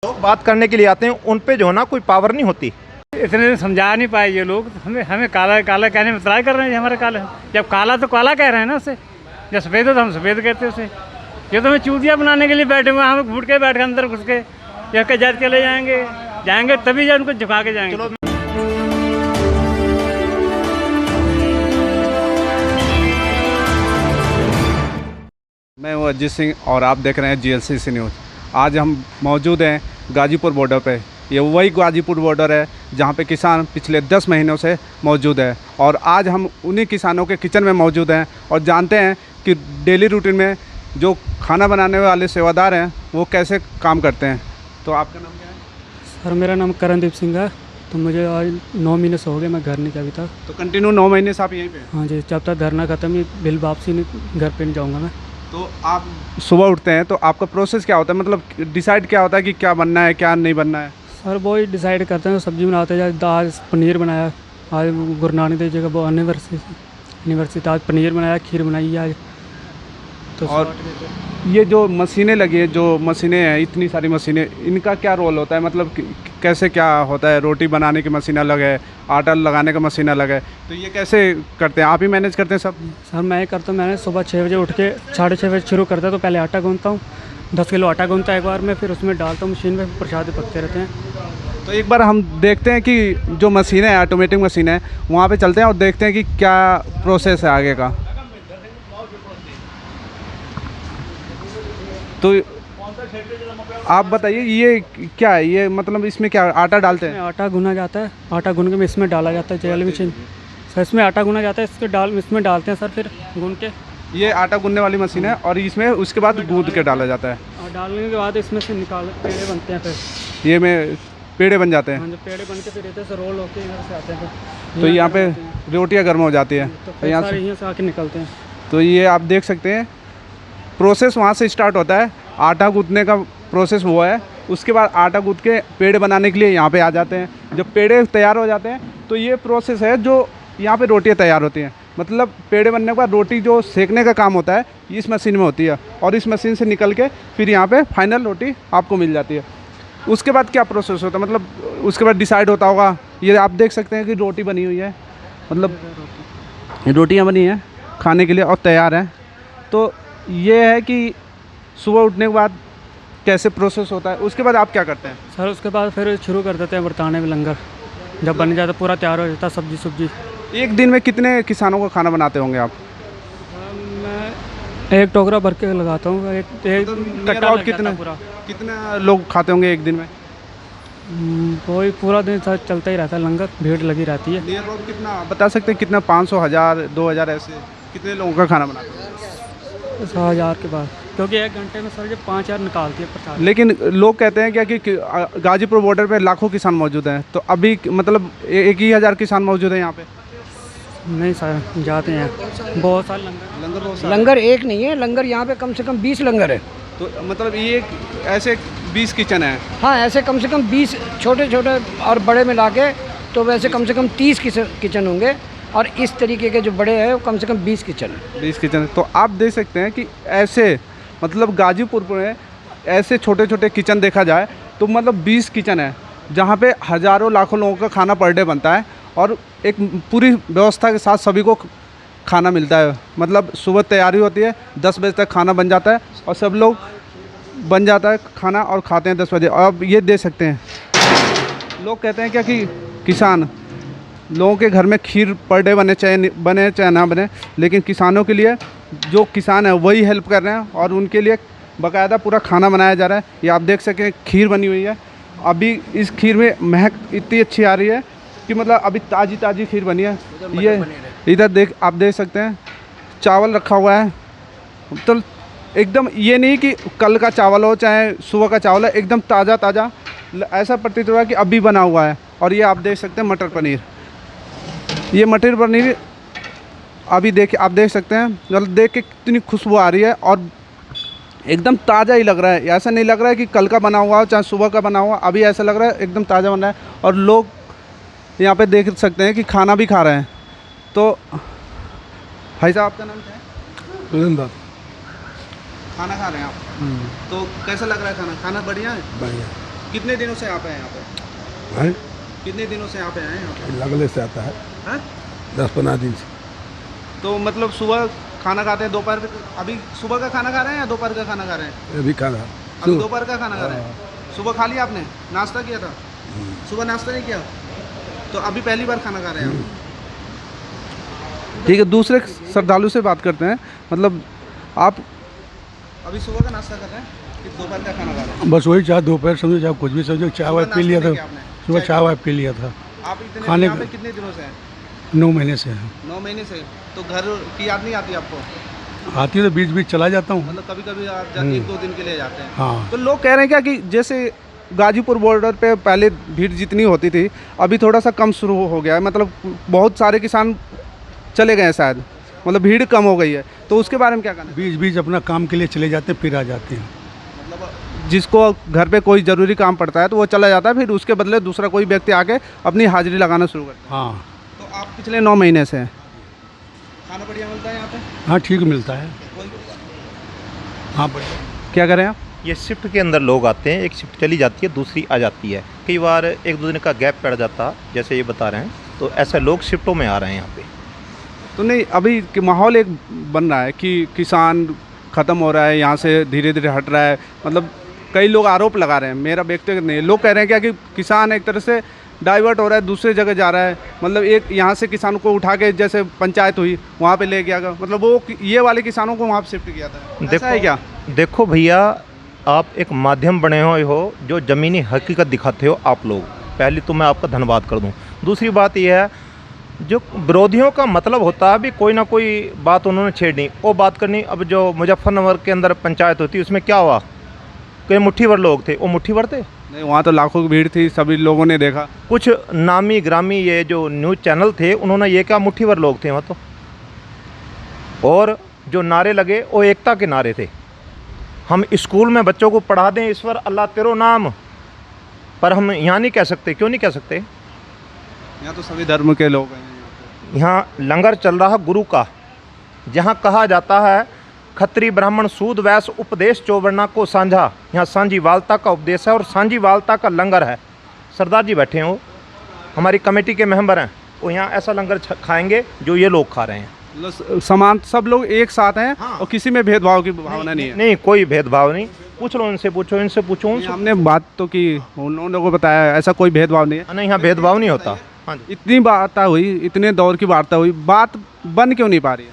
लोग बात करने के लिए आते हैं, उन पे जो है ना कोई पावर नहीं होती। इतने दिन समझा नहीं पाए ये लोग। हमें काला काला कहने में ट्राई कर रहे हैं हमारे काला। जब काला तो काला कह रहे हैं ना उसे, जब सफ़ेद है तो हम सफ़ेद कहते हैं उसे। ये तो हमें चूतिया बनाने के लिए बैठे हुए हैं, हम घूट के बैठ के अंदर घुस के या के जात के ले जाएंगे तभी जा उनको झुका के जाएंगे। चलो मैं हूँ अजीत सिंह और आप देख रहे हैं GLCC न्यूज़। आज हम मौजूद हैं गाजीपुर बॉर्डर पे। ये वही गाजीपुर बॉर्डर है जहाँ पे किसान पिछले 10 महीनों से मौजूद है और आज हम उन्हीं किसानों के किचन में मौजूद हैं और जानते हैं कि डेली रूटीन में जो खाना बनाने वाले सेवादार हैं वो कैसे काम करते हैं। तो आपका नाम क्या है? सर मेरा नाम करणदीप सिंह है। तो मुझे आज 9 महीने से हो गए, मैं घर नहीं गया अभी तक। तो कंटिन्यू 9 महीने से आप यहीं पे? हाँ जी, जब तक धरना खत्म नहीं बिल वापसी नहीं घर पे नहीं जाऊँगा मैं। तो आप सुबह उठते हैं तो आपका प्रोसेस क्या होता है, मतलब डिसाइड क्या होता है कि क्या बनना है क्या नहीं बनना है? सर वो ही डिसाइड करते हैं, तो सब्ज़ी बनाते हैं। आज पनीर बनाया, आज गुरु नानक देव जी का वो एनिवर्सरी आज पनीर बनाया, खीर बनाई है आज। तो और ये जो मशीनें लगी हैं, जो मशीनें हैं, इतनी सारी मशीनें, इनका क्या रोल होता है, मतलब कैसे क्या होता है? रोटी बनाने की मशीन अलग है, आटा लगाने का मशीन अलग है, तो ये कैसे करते हैं? आप ही मैनेज करते हैं सब? सर मैं ही करता हूँ। मैंने सुबह 6 बजे उठ के 6:30 बजे शुरू करता है। तो पहले आटा गूँथता हूँ, 10 किलो आटा गूँथता है एक बार में, फिर उसमें डालता हूँ मशीन में, प्रसाद पकते रहते हैं। तो एक बार हम देखते हैं कि जो मशीन है, ऑटोमेटिक मशीन है, वहाँ पे चलते हैं और देखते हैं कि क्या प्रोसेस है आगे का। तो आप बताइए ये क्या है? ये मतलब इसमें क्या आटा डालते हैं? आटा गुना जाता है, आटा गुन के इसमें डाला जाता है जेल मशीन। सर इसमें आटा गुना जाता है, इसमें डालते हैं सर, फिर गून के। ये आटा गूंदने वाली मशीन है और इसमें उसके बाद गूंद के डाला जाता है और डालने के बाद इसमें से निकाल पेड़े बनते हैं। फिर ये में पेड़े बन जाते हैं। हाँ, जो पेड़े बन के फिर इधर से रोल होके इधर से आते हैं। तो यहाँ पे रोटियाँ गर्म हो जाती है तो यहाँ से आके निकलते हैं। तो ये आप देख सकते हैं प्रोसेस वहाँ से स्टार्ट होता है। आटा गूंदने का प्रोसेस वो है, उसके बाद आटा गूंद के पेड़े बनाने के लिए यहाँ पे आ जाते हैं। जब पेड़े तैयार हो जाते हैं तो ये प्रोसेस है जो यहाँ पे रोटियाँ तैयार होती हैं। मतलब पेड़े बनने के बाद रोटी जो सेकने का काम होता है इस मशीन में होती है और इस मशीन से निकल के फिर यहाँ पे फाइनल रोटी आपको मिल जाती है। उसके बाद क्या प्रोसेस होता है, मतलब उसके बाद डिसाइड होता होगा। ये आप देख सकते हैं कि रोटी बनी हुई है, मतलब रोटियाँ बनी हैं खाने के लिए और तैयार हैं। तो ये है कि सुबह उठने के बाद कैसे प्रोसेस होता है। उसके बाद आप क्या करते हैं? सर उसके बाद फिर शुरू कर देते हैं बरताने में लंगर। जब बन जाता पूरा तैयार हो जाता सब्जी। एक दिन में कितने किसानों का खाना बनाते होंगे आप? मैं एक टोकरा भर के लगाता हूँ। एक कट्टा लग जाता है पूरा। कितने लोग खाते होंगे एक दिन में? वही पूरा दिन सर चलता ही रहता है लंगर, भीड़ लगी रहती है। नियर अबाउट कितना बता सकते हैं? कितना 500, 1000, 2000 ऐसे कितने लोगों का खाना बनाते हैं? 1000 के बाद, क्योंकि 1 घंटे में सर जो 5000 निकालती है प्रसाद। लेकिन लोग कहते हैं क्या कि गाजीपुर बॉर्डर पे लाखों किसान मौजूद हैं, तो अभी मतलब 1,000 किसान मौजूद हैं यहाँ पे? नहीं सर, जाते हैं बहुत सारे लंगर। लंगर एक नहीं है, लंगर यहाँ पे कम से कम 20 लंगर है। तो मतलब ये ऐसे 20 किचन है? हाँ, ऐसे कम से कम 20 छोटे छोटे और बड़े मिला के तो वैसे कम से कम 30 किचन होंगे और इस तरीके के जो बड़े हैं वो कम से कम 20 किचन है। 20 किचन। तो आप देख सकते हैं कि ऐसे मतलब गाजीपुर में ऐसे छोटे छोटे किचन देखा जाए तो मतलब 20 किचन है जहाँ पे हज़ारों लाखों लोगों का खाना पर डे बनता है और एक पूरी व्यवस्था के साथ सभी को खाना मिलता है। मतलब सुबह तैयारी होती है, 10 बजे तक खाना बन जाता है और सब लोग बन जाता है खाना और खाते हैं 10 बजे। और अब ये देख सकते हैं, लोग कहते हैं क्या कि किसान लोगों के घर में खीर पर डे बने चाहे ना बने, लेकिन किसानों के लिए जो किसान है वही हेल्प कर रहे हैं और उनके लिए बाकायदा पूरा खाना बनाया जा रहा है। ये आप देख सकें खीर बनी हुई है। अभी इस खीर में महक इतनी अच्छी आ रही है कि मतलब अभी ताज़ी खीर बनी है। ये इधर आप देख सकते हैं चावल रखा हुआ है, तो एकदम ये नहीं कि कल का चावल हो चाहे सुबह का चावल है, एकदम ताज़ा ऐसा प्रतीत हो रहा है कि अभी बना हुआ है। और ये आप देख सकते हैं मटर पनीर, ये मटर पनीर अभी आप देख सकते हैं, मतलब देख के कितनी खुशबू आ रही है और एकदम ताज़ा ही लग रहा है। ऐसा नहीं लग रहा है कि कल का बना हुआ हो चाहे सुबह का बना हुआ, अभी ऐसा लग रहा है एकदम ताज़ा बन रहा है। और लोग यहाँ पे देख सकते हैं कि खाना भी खा रहे हैं। तो भाई साहब आपका नाम क्या है? खाना खा रहे हैं आप? तो कैसा लग रहा है खाना? खाना बढ़िया है? बढ़िया। कितने दिनों से आप हैं यहाँ पे? हैं? कितने दिनों से आप हैं यहाँ पे? लगले से आता है हैं? 10-15 दिन से। तो मतलब सुबह खाना खाते हैं, दोपहर में? अभी सुबह का खाना खा रहे हैं या दोपहर का खाना खा रहे हैं? अभी खाना अभी दोपहर का खाना खा रहे हैं। सुबह खा लिया आपने? नाश्ता किया था? सुबह नाश्ता नहीं किया, तो अभी पहली बार खाना खा रहे हैं आप। ठीक है, दूसरे श्रद्धालु से बात करते हैं। मतलब आप अभी सुबह का नाश्ता कर रहे हैं कि दोपहर का खाना खा रहे हैं? बस वही चाहे दोपहर समझो चाहे कुछ भी समझो, चाय वाय सुबह पी लिया नाश्ता था। नहीं किया आपने? सुबह चाय वाय पी लिया था। आप इतने खाने यहाँ पे का- कितने दिनों से हैं? 9 महीने से है। 9 महीने से। तो घर की याद नहीं आती आपको? आती है तो बीच बीच चला जाता हूँ। मतलब कभी कभी आप 1-2 दिन के लिए जाते हैं? हाँ, तो लोग कह रहे हैं क्या कि जैसे गाजीपुर बॉर्डर पे पहले भीड़ जितनी होती थी अभी थोड़ा सा कम शुरू हो गया है, मतलब बहुत सारे किसान चले गए हैं शायद, मतलब भीड़ कम हो गई है, तो उसके बारे में क्या कहना है? बीच बीच अपना काम के लिए चले जाते हैं, फिर आ जाते हैं। मतलब जिसको घर पे कोई ज़रूरी काम पड़ता है तो वो चला जाता है, फिर उसके बदले दूसरा कोई व्यक्ति आके अपनी हाजिरी लगाना शुरू करता हाँ है। तो आप पिछले 9 महीने से हैं, खाना बढ़िया मिलता है यहाँ पे? हाँ, ठीक मिलता है। हाँ, बढ़िया। क्या करें आप? ये शिफ्ट के अंदर लोग आते हैं, एक शिफ्ट चली जाती है, दूसरी आ जाती है। कई बार 1-2 दिन का गैप पड़ जाता, जैसे ये बता रहे हैं, तो ऐसे लोग शिफ्टों में आ रहे हैं यहाँ पे। तो नहीं, अभी कि माहौल एक बन रहा है कि किसान ख़त्म हो रहा है, यहाँ से धीरे धीरे हट रहा है, मतलब कई लोग आरोप लगा रहे हैं, मेरा व्यक्तिगत नहीं, लोग कह रहे हैं क्या कि किसान एक तरह से डाइवर्ट हो रहा है, दूसरे जगह जा रहा है, मतलब एक यहाँ से किसानों को उठा के जैसे पंचायत हुई वहाँ पे ले गया, मतलब वो ये वाले किसानों को वहाँ पे शिफ्ट किया था, ऐसा है क्या? देखो भैया, आप एक माध्यम बने हुए हो जो ज़मीनी हकीकत दिखाते हो आप लोग, पहले तो मैं आपका धन्यवाद कर दूं। दूसरी बात यह है, जो विरोधियों का मतलब होता है, अभी कोई ना कोई बात उन्होंने छेड़नी, वो बात करनी। अब जो मुजफ्फरनगर के अंदर पंचायत होती उसमें क्या हुआ, कोई मुट्ठी भर लोग थे, वो मुट्ठी भर थे नहीं, वहाँ तो लाखों की भीड़ थी, सभी लोगों ने देखा। कुछ नामी ग्रामी ये जो न्यूज़ चैनल थे उन्होंने ये क्या, मुट्ठी भर लोग थे वहाँ तो। और जो नारे लगे वो एकता के नारे थे। हम स्कूल में बच्चों को पढ़ा दें ईश्वर अल्लाह तेरो नाम, पर हम यहाँ नहीं कह सकते। क्यों नहीं कह सकते? यहाँ तो सभी धर्म के लोग हैं। यहाँ लंगर चल रहा गुरु का, जहाँ कहा जाता है खत्री ब्राह्मण सूद वैश्य उपदेश चौवर्णा को साझा, यहाँ सांझी वालता का उपदेश है और सांझी वालता का लंगर है। सरदार जी बैठे हैं, वो हमारी कमेटी के मेंबर हैं, वो यहाँ ऐसा लंगर खाएंगे जो ये लोग खा रहे हैं। मतलब समान, सब लोग एक साथ हैं। हाँ। और किसी में भेदभाव की भावना नहीं है। नहीं, कोई भेदभाव नहीं। पूछ लो इनसे, पूछो इनसे, पूछो नहीं, उनसे। हमने बात तो की, उन्होंने को बताया ऐसा कोई भेदभाव नहीं है। नहीं, यहाँ भेदभाव नहीं होता। हाँ जी, इतनी वार्ता हुई, इतने दौर की वार्ता हुई, बात बन क्यों नहीं पा रही है?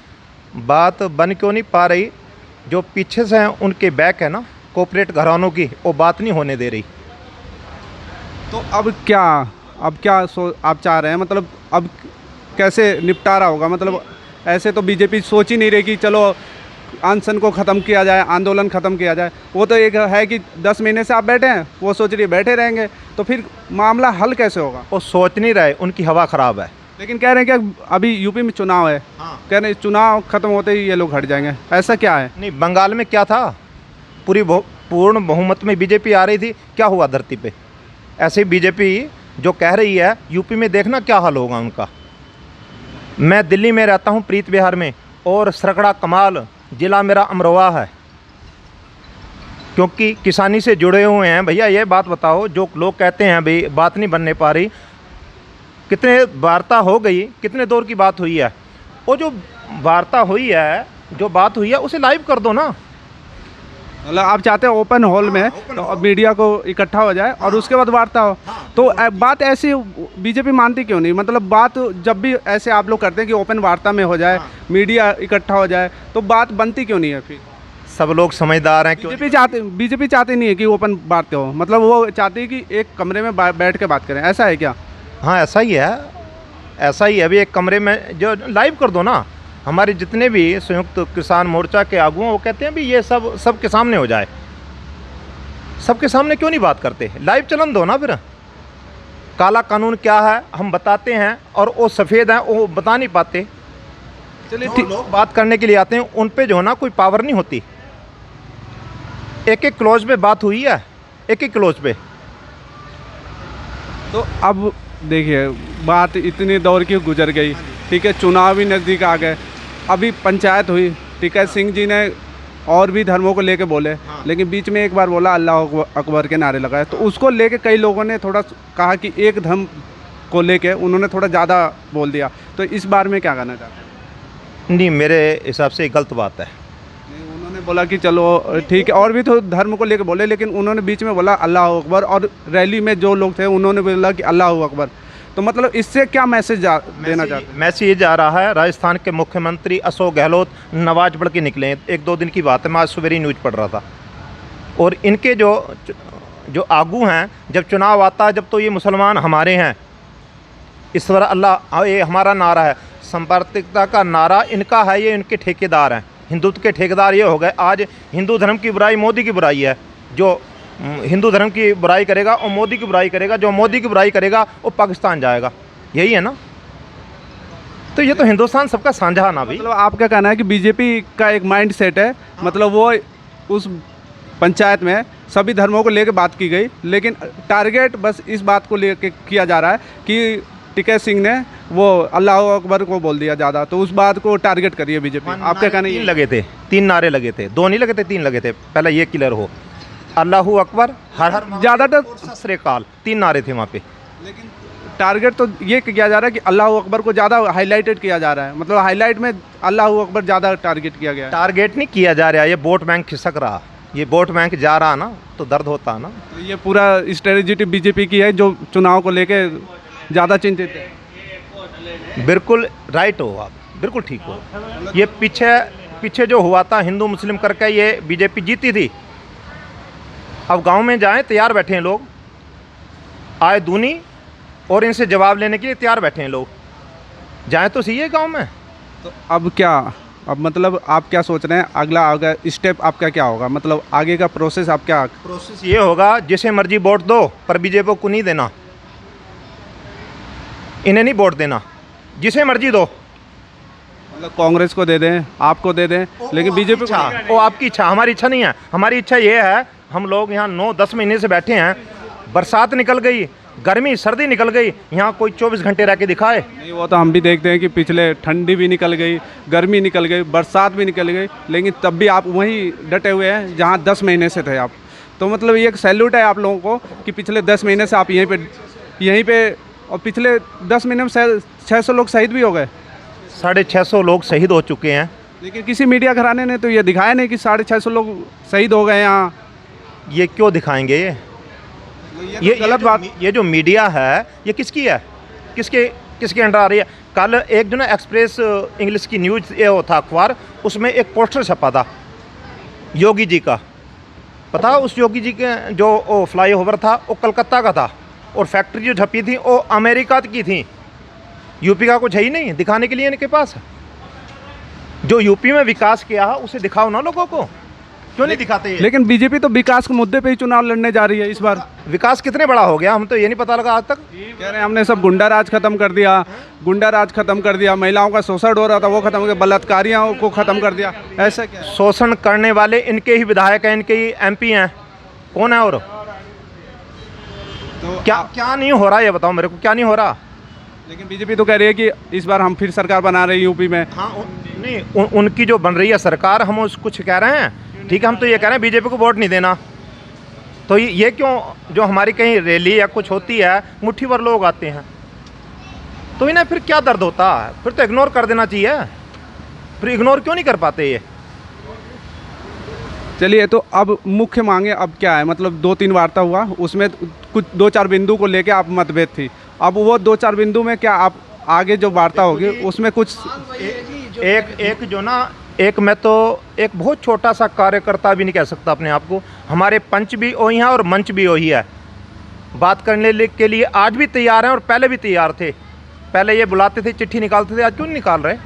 बात बन क्यों नहीं पा रही? जो पीछे से हैं उनके बैक है ना कॉर्पोरेट घरानों की, वो बात नहीं होने दे रही। तो अब क्या आप चाह रहे हैं, मतलब अब कैसे निपटारा होगा? मतलब ऐसे तो बीजेपी सोच ही नहीं रही कि चलो अनशन को ख़त्म किया जाए, आंदोलन ख़त्म किया जाए। वो तो एक है कि 10 महीने से आप बैठे हैं, वो सोच रही है बैठे रहेंगे, तो फिर मामला हल कैसे होगा? वो सोच नहीं रहे, उनकी हवा ख़राब है। लेकिन कह रहे हैं कि अभी यूपी में चुनाव है, कह रहे हैं चुनाव ख़त्म होते ही ये लोग हट जाएंगे, ऐसा क्या है? नहीं, बंगाल में क्या था, पूर्ण बहुमत में बीजेपी आ रही थी, क्या हुआ धरती पे? ऐसे ही बीजेपी जो कह रही है, यूपी में देखना क्या हाल होगा उनका। मैं दिल्ली में रहता हूँ, प्रीत बिहार में, और सरकड़ा कमाल ज़िला मेरा अमरोहा है, क्योंकि किसानी से जुड़े हुए हैं। भैया ये बात बताओ, जो लोग कहते हैं भाई बात नहीं बनने पा रही, कितने वार्ता हो गई, कितने दौर की बात हुई है, वो जो वार्ता हुई है, जो बात हुई है, उसे लाइव कर दो ना। मतलब आप चाहते हैं ओपन हॉल में तो मीडिया को इकट्ठा हो जाए और उसके बाद वार्ता हो, तो बात ऐसी बीजेपी मानती क्यों नहीं? मतलब बात जब भी ऐसे आप लोग करते हैं कि ओपन वार्ता में हो जाए, मीडिया इकट्ठा हो जाए, तो बात बनती क्यों नहीं है? फिर सब लोग समझदार हैं। क्यों बीजेपी चाहती नहीं है कि ओपन बातें हो, मतलब वो चाहती है कि एक कमरे में बैठ के बात करें, ऐसा है क्या? हाँ, ऐसा ही है, ऐसा ही है। अभी एक कमरे में जो लाइव कर दो ना। हमारे जितने भी संयुक्त किसान मोर्चा के आगू हैं, वो कहते हैं भी ये सब के सामने हो जाए। सबके सामने क्यों नहीं बात करते? लाइव चलन दो ना। फिर काला कानून क्या है हम बताते हैं, और वो सफ़ेद हैं वो बता नहीं पाते। चलिए जो लोग बात करने के लिए आते हैं उन पे जो है ना कोई पावर नहीं होती। एक एक क्लोज पे बात हुई है, एक एक क्लोज पे। तो अब देखिए, बात इतनी दौर की गुजर गई, ठीक है, चुनाव भी नज़दीक आ गए, अभी पंचायत हुई, ठीक है, सिंह जी ने और भी धर्मों को लेके बोले, लेकिन बीच में एक बार बोला अल्लाह अकबर के नारे लगाए, तो उसको लेके कई लोगों ने थोड़ा कहा कि एक धर्म को लेके उन्होंने थोड़ा ज़्यादा बोल दिया। तो इस बार में क्या कहना चाहते हैं? नहीं, मेरे हिसाब से गलत बात है। नहीं, उन्होंने बोला कि चलो ठीक है, और भी तो धर्म को लेके बोले, लेकिन उन्होंने बीच में बोला अल्लाह अकबर, और रैली में जो लोग थे उन्होंने बोला कि अल्लाह अकबर। तो मतलब इससे क्या मैसेज देना चाहते हैं? मैसेज ये जा रहा है, राजस्थान के मुख्यमंत्री अशोक गहलोत नमाज पढ़ के निकले हैं। 1-2 दिन की बात है, मैं आज सवेरे न्यूज़ पढ़ रहा था। और इनके जो आगू हैं, जब चुनाव आता है, जब तो ये मुसलमान हमारे हैं, ईश्वर अल्लाह ये हमारा नारा है, सांप्रदायिकता का नारा इनका है, ये इनके ठेकेदार हैं, हिंदुत्व के ठेकेदार ये हो गए। आज हिंदू धर्म की बुराई मोदी की बुराई है, जो हिंदू धर्म की बुराई करेगा और मोदी की बुराई करेगा, जो मोदी की बुराई करेगा वो पाकिस्तान जाएगा, यही है ना। तो ये तो हिंदुस्तान सबका साझा है ना भाई। मतलब आपका कहना है कि बीजेपी का एक माइंड सेट है, मतलब वो उस पंचायत में सभी धर्मों को लेकर बात की गई, लेकिन टारगेट बस इस बात को लेकर किया जा रहा है कि टिकैत सिंह ने वो अल्लाह अकबर को बोल दिया ज़्यादा, तो उस बात को टारगेट करिए बीजेपी। आपका कहना है? 3 लगे थे, 3 नारे लगे थे, 2 नहीं लगे थे, 3 लगे थे। पहले ये क्लियर हो, अल्लाहू अकबर, हर हर ज़्यादातर सत श्री अकाल, 3 नारे थे वहाँ पे। लेकिन टारगेट तो ये किया जा रहा है कि अल्लाह अकबर को ज़्यादा हाईलाइटेड किया जा रहा है, मतलब हाईलाइट में अल्लाह अकबर ज़्यादा टारगेट किया गया है। टारगेट नहीं किया जा रहा, ये वोट बैंक खिसक रहा, ये वोट बैंक जा रहा ना, तो दर्द होता ना। तो ये पूरा स्ट्रेटजी बीजेपी की है जो चुनाव को लेके ज़्यादा चिंतित है। बिल्कुल राइट हो आप, बिल्कुल ठीक हो। ये पीछे जो हुआ था हिंदू मुस्लिम करके, ये बीजेपी जीती थी। अब गांव में जाएं, तैयार बैठे हैं लोग, आए दूनी, और इनसे जवाब लेने के लिए तैयार बैठे हैं लोग। जाएं तो सही है गांव में। तो अब क्या, अब मतलब आप क्या सोच रहे हैं अगला स्टेप आपका क्या होगा, मतलब आगे का प्रोसेस आप क्या? प्रोसेस ये होगा, जिसे मर्जी वोट दो, पर बीजेपी को नहीं देना, इन्हें नहीं वोट देना, जिसे मर्जी दो। मतलब कांग्रेस को दे दें, आपको दे दें, लेकिन बीजेपी को नहीं। वो आपकी इच्छा, हमारी इच्छा नहीं है। हमारी इच्छा ये है, हम लोग यहाँ 9-10 महीने से बैठे हैं, बरसात निकल गई, गर्मी सर्दी निकल गई, यहाँ कोई 24 घंटे रह के दिखाए। नहीं, वो तो हम भी देखते हैं कि पिछले ठंडी भी निकल गई, गर्मी निकल गई, बरसात भी निकल गई, लेकिन तब भी आप वहीं डटे हुए हैं जहाँ 10 महीने से थे आप। तो मतलब ये एक सैल्यूट है आप लोगों को कि पिछले 10 महीने से आप यहीं पे और पिछले 10 महीने में 600 लोग शहीद भी हो गए। 650 लोग शहीद हो चुके हैं। लेकिन किसी मीडिया घराने ने तो ये दिखाया नहीं कि 650 लोग शहीद हो गए यहाँ। ये क्यों दिखाएंगे? ये गलत बात। ये जो मीडिया है ये किसकी है, किसके अंडर आ रही है? कल एक जो ना एक्सप्रेस इंग्लिश की न्यूज़ ये था अखबार, उसमें एक पोस्टर छपा था योगी जी का। पता उस योगी जी के जो फ्लाई ओवर था वो कलकत्ता का था, और फैक्ट्री जो छपी थी वो अमेरिका की थी। यूपी का कुछ है ही नहीं दिखाने के लिए इनके पास। जो यूपी में विकास किया है उसे दिखाओ ना लोगों को, क्यों नहीं दिखाते ये? लेकिन बीजेपी तो विकास के मुद्दे पे ही चुनाव लड़ने जा रही है इस बार। विकास कितने बड़ा हो गया, हम तो ये नहीं पता लगा आज तक। कह रहे हैं हमने सब गुंडा राज खत्म कर दिया, गुंडा राज खत्म कर दिया, महिलाओं का शोषण हो रहा था वो खत्म कर दिया, बलात्कारियों को खत्म कर दिया। ऐसा क्या? शोषण करने वाले इनके ही विधायक हैं, इनके ही एमपी हैं, कौन है? और तो क्या नहीं हो रहा ये बताओ मेरे को, क्या नहीं हो रहा? लेकिन बीजेपी तो कह रही है कि इस बार हम फिर सरकार बना रहे हैं यूपी में। हाँ नहीं, उनकी जो बन रही है सरकार, हम उस कुछ कह रहे हैं, ठीक है, हम तो ये कह रहे हैं बीजेपी को वोट नहीं देना। तो ये क्यों, जो हमारी कहीं रैली या कुछ होती है मुट्ठी भर लोग आते हैं, तो इन्हें फिर क्या दर्द होता है? फिर तो इग्नोर कर देना चाहिए। फिर इग्नोर क्यों नहीं कर पाते ये? चलिए, तो अब मुख्य मांगे अब क्या है? मतलब 2-3 वार्ता हुआ, उसमें कुछ 2-4 बिंदु को लेके आप मतभेद थी। अब वो 2-4 बिंदु में क्या आप आगे जो वार्ता होगी उसमें कुछ एक जो ना, एक मैं तो एक बहुत छोटा सा कार्यकर्ता भी नहीं कह सकता अपने आप को। हमारे पंच भी वही हैं और मंच भी वही है। बात करने के लिए आज भी तैयार हैं और पहले भी तैयार थे। पहले ये बुलाते थे, चिट्ठी निकालते थे, आज क्यों नहीं निकाल रहे?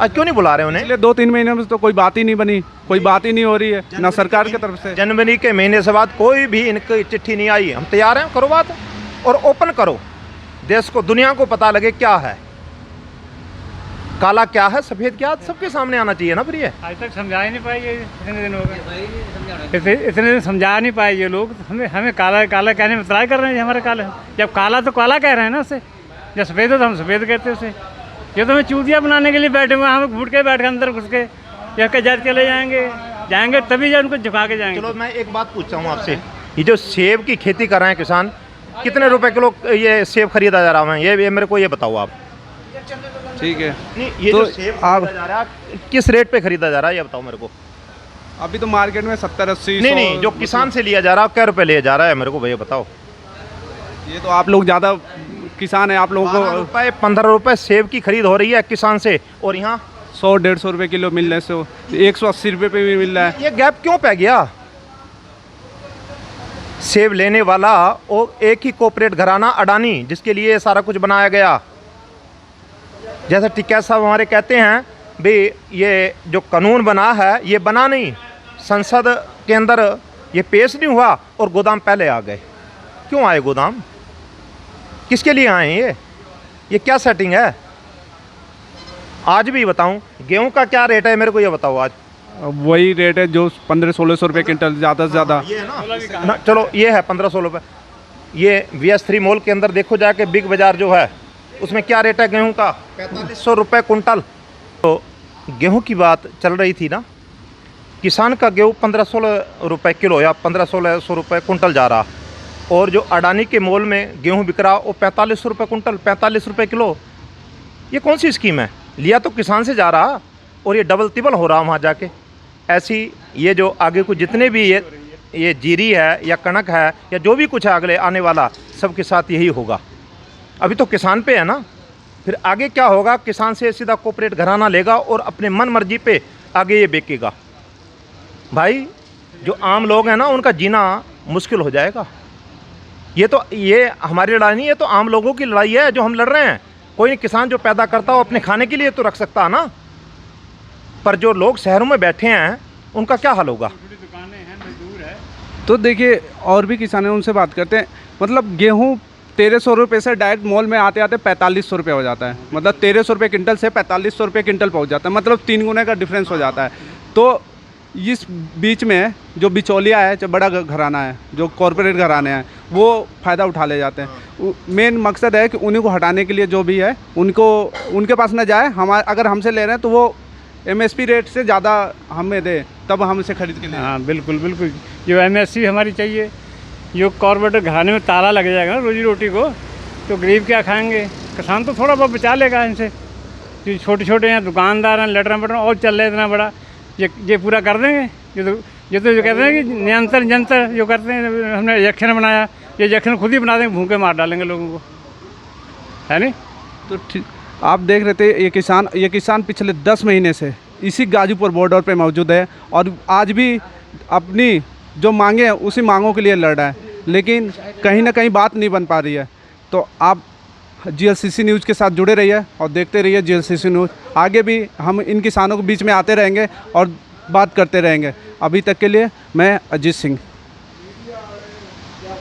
आज क्यों नहीं बुला रहे उन्हें? पिछले 2-3 महीने में तो कोई बात ही नहीं बनी, कोई बात ही नहीं हो रही है ना सरकार की तरफ से। जनवरी के महीने से बाद कोई भी इनकी चिट्ठी नहीं आई। हम तैयार हैं, करो बात और ओपन करो, देश को दुनिया को पता लगे क्या है, काला क्या है, सफ़ेद क्या है, सबके सामने आना चाहिए ना। फिर ये आज तक समझा ही नहीं पाए, ये इतने दिन हो गए, इतने दिन समझा नहीं पाए ये लोग। हमें काला काला कहने में ट्राई कर रहे हैं हमारे काले। जब काला तो काला कह रहे हैं ना उसे, जब सफ़ेद है तो हम सफ़ेद कहते हैं उसे। ये तो हमें चूतिया बनाने के लिए बैठे हुए हैं, हम घूट के बैठ के अंदर घुस के या के जात के ले जाएंगे। जाएंगे तभी जो उनको झुका के जाएंगे। चलो मैं एक बात पूछता हूँ आपसे, ये जो सेब की खेती कर रहे हैं किसान, कितने रुपए किलो ये सेब खरीदा जा रहा है, ये मेरे को ये बताओ आप। ठीक है, नहीं, ये तो जो सेब आप खरीदा जा रहा है किस रेट पे खरीदा जा रहा है ये बताओ मेरे को। अभी तो मार्केट में 70-80 नहीं नहीं, जो किसान से लिया जा रहा है क्या रुपए लिया जा रहा है मेरे को भैया बताओ। ये तो आप लोग ज़्यादा किसान है, आप लोगों को 15 रुपए सेब की खरीद हो रही है किसान से, और यहाँ 100-150 रुपये किलो मिल रहे से 180 रुपये पे भी मिल रहा है। ये गैप क्यों पै गया? सेब लेने वाला और एक ही कॉर्पोरेट घराना अडानी, जिसके लिए ये सारा कुछ बनाया गया। जैसे टिकैत साहब हमारे कहते हैं भाई ये जो कानून बना है ये बना नहीं, संसद के अंदर ये पेश नहीं हुआ और गोदाम पहले आ गए। क्यों आए गोदाम, किसके लिए आए ये क्या सेटिंग है? आज भी बताऊं गेहूं का क्या रेट है मेरे को ये बताओ आज। वही रेट है जो 1500-1600 रुपये क्विंटल, ज़्यादा से ज़्यादा। ये है ना, चलो ये है 1500 रुपये। ये VS3 मॉल के अंदर देखो जाके, बिग बाज़ार जो है उसमें क्या रेट है गेहूं का, 4500 रुपये कुंटल। तो गेहूं की बात चल रही थी ना, किसान का गेहूं 1500 रुपये किलो या 1500 रुपये कुंटल जा रहा, और जो अडानी के मॉल में गेहूं बिक रहा वो 4500 रुपये कुंटल, 45 रुपये किलो। ये कौन सी स्कीम है? लिया तो किसान से जा रहा और ये डबल तिबल हो रहा वहाँ जाके। ऐसी ये जो आगे कुछ जितने भी ये जीरी है या कणक है या जो भी कुछ है अगले आने वाला, सबके साथ यही होगा। अभी तो किसान पे है ना, फिर आगे क्या होगा? किसान से सीधा कॉर्पोरेट घराना लेगा और अपने मन मर्जी पे आगे ये बेचेगा। भाई जो आम लोग हैं ना उनका जीना मुश्किल हो जाएगा। ये हमारी लड़ाई नहीं है, तो आम लोगों की लड़ाई है जो हम लड़ रहे हैं। कोई नहीं, किसान जो पैदा करता हो अपने खाने के लिए तो रख सकता है ना, पर जो लोग शहरों में बैठे हैं उनका क्या हाल होगा? तो देखिए और भी किसान हैं, उनसे बात करते हैं। मतलब गेहूँ 1300 रुपये से डायरेक्ट मॉल में आते आते 4500 रुपये हो जाता है। मतलब 1300 रुपये क्विंटल से 4500 रुपये क्विंटल पहुँच जाता है, मतलब 3 गुने का डिफरेंस हो जाता है। तो इस बीच में जो बिचौलिया है, जो बड़ा घराना है, जो कॉरपोरेट घराने हैं, वो फ़ायदा उठा ले जाते हैं। मेन मकसद है कि उन्हीं को हटाने के लिए जो भी है उनको उनके पास ना जाए। अगर हमसे ले रहे हैं तो वो MSP रेट से ज़्यादा हमें दे, तब हम इसे खरीद के लें। हाँ बिल्कुल बिल्कुल, जो MSP हमारी चाहिए। जो कॉर्पोरेट घराने में ताला लग जाएगा ना रोजी रोटी को, तो गरीब क्या खाएंगे? किसान तो थोड़ा बहुत बचा लेगा इनसे। जो छोटे छोटे हैं दुकानदार हैं, लटरम पटरम और चल रहे इतना बड़ा, ये पूरा कर देंगे। ये तो जो कहते हैं कि नियंत्रण जंतर जो करते हैं, हमने यक्षण बनाया, ये यक्षण खुद ही बना देंगे, भूखे मार डालेंगे लोगों को, है नहीं? तो ठीक, आप देख रहे थे ये किसान पिछले 10 महीने से इसी गाजीपुर बॉर्डर पे मौजूद है और आज भी अपनी जो मांगे हैं उसी मांगों के लिए लड़ रहा है, लेकिन कहीं ना कहीं बात नहीं बन पा रही है। तो आप GLCC न्यूज़ के साथ जुड़े रहिए और देखते रहिए GLCC न्यूज़। आगे भी हम इन किसानों के बीच में आते रहेंगे और बात करते रहेंगे। अभी तक के लिए मैं अजीत सिंह।